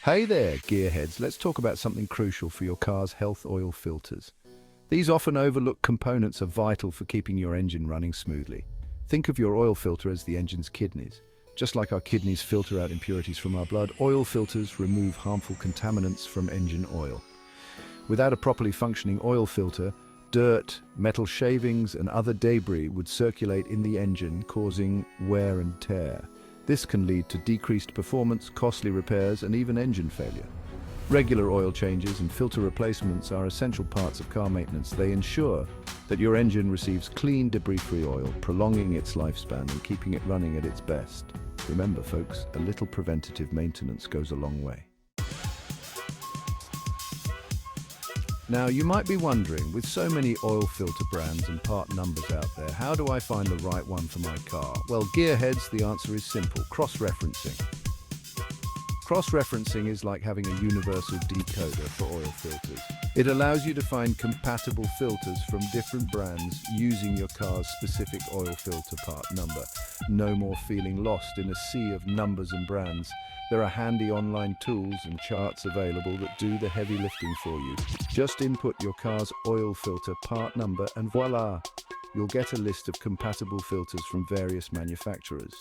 Hey there, gearheads. Let's talk about something crucial for your car's health: oil filters. These often overlooked components are vital for keeping your engine running smoothly. Think of your oil filter as the engine's kidneys. Just like our kidneys filter out impurities from our blood, oil filters remove harmful contaminants from engine oil. Without a properly functioning oil filter, dirt, metal shavings, and other debris would circulate in the engine, causing wear and tear. This can lead to decreased performance, costly repairs, and even engine failure. Regular oil changes and filter replacements are essential parts of car maintenance. They ensure that your engine receives clean, debris-free oil, prolonging its lifespan and keeping it running at its best. Remember, folks, a little preventative maintenance goes a long way. Now, you might be wondering, with so many oil filter brands and part numbers out there, how do I find the right one for my car? Well, gearheads, the answer is simple: cross-referencing. Cross-referencing is like having a universal decoder for oil filters. It allows you to find compatible filters from different brands using your car's specific oil filter part number. No more feeling lost in a sea of numbers and brands. There are handy online tools and charts available that do the heavy lifting for you. Just input your car's oil filter part number and voila! You'll get a list of compatible filters from various manufacturers.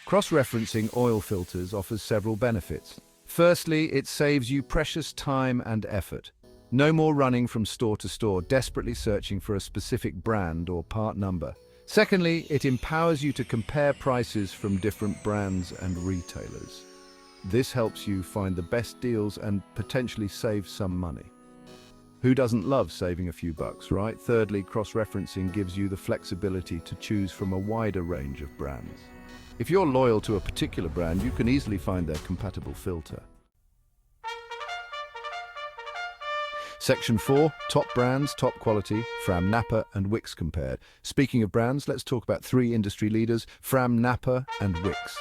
Cross-referencing oil filters offers several benefits. Firstly, it saves you precious time and effort. No more running from store to store, desperately searching for a specific brand or part number. Secondly, it empowers you to compare prices from different brands and retailers. This helps you find the best deals and potentially save some money. Who doesn't love saving a few bucks, right? Thirdly, cross-referencing gives you the flexibility to choose from a wider range of brands. If you're loyal to a particular brand, you can easily find their compatible filter. Section 4, top brands, top quality, Fram, Napa, and Wix compared. Speaking of brands, let's talk about three industry leaders: Fram, Napa, and Wix.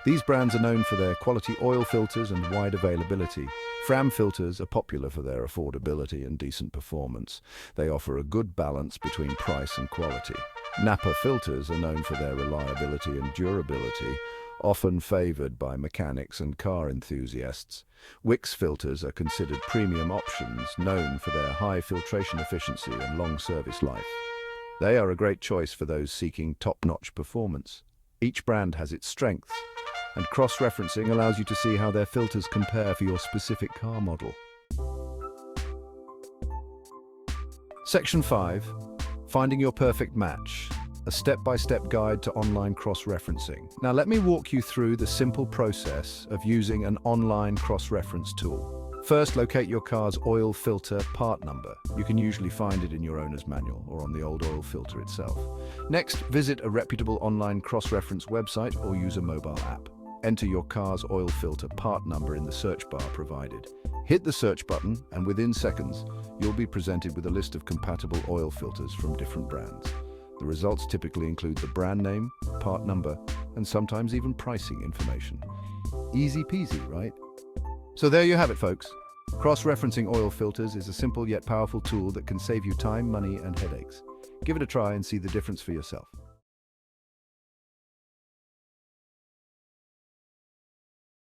These brands are known for their quality oil filters and wide availability. Fram filters are popular for their affordability and decent performance. They offer a good balance between price and quality. Napa filters are known for their reliability and durability, often favored by mechanics and car enthusiasts. Wix filters are considered premium options, known for their high filtration efficiency and long service life. They are a great choice for those seeking top-notch performance. Each brand has its strengths, and cross-referencing allows you to see how their filters compare for your specific car model. Section 5. Finding your perfect match. A step-by-step guide to online cross-referencing. Now let me walk you through the simple process of using an online cross-reference tool. First, locate your car's oil filter part number. You can usually find it in your owner's manual or on the old oil filter itself. Next, visit a reputable online cross-reference website or use a mobile app. Enter your car's oil filter part number in the search bar provided. Hit the search button, and within seconds, you'll be presented with a list of compatible oil filters from different brands. The results typically include the brand name, part number, and sometimes even pricing information. Easy peasy, right? So there you have it, folks. Cross-referencing oil filters is a simple yet powerful tool that can save you time, money, and headaches. Give it a try and see the difference for yourself.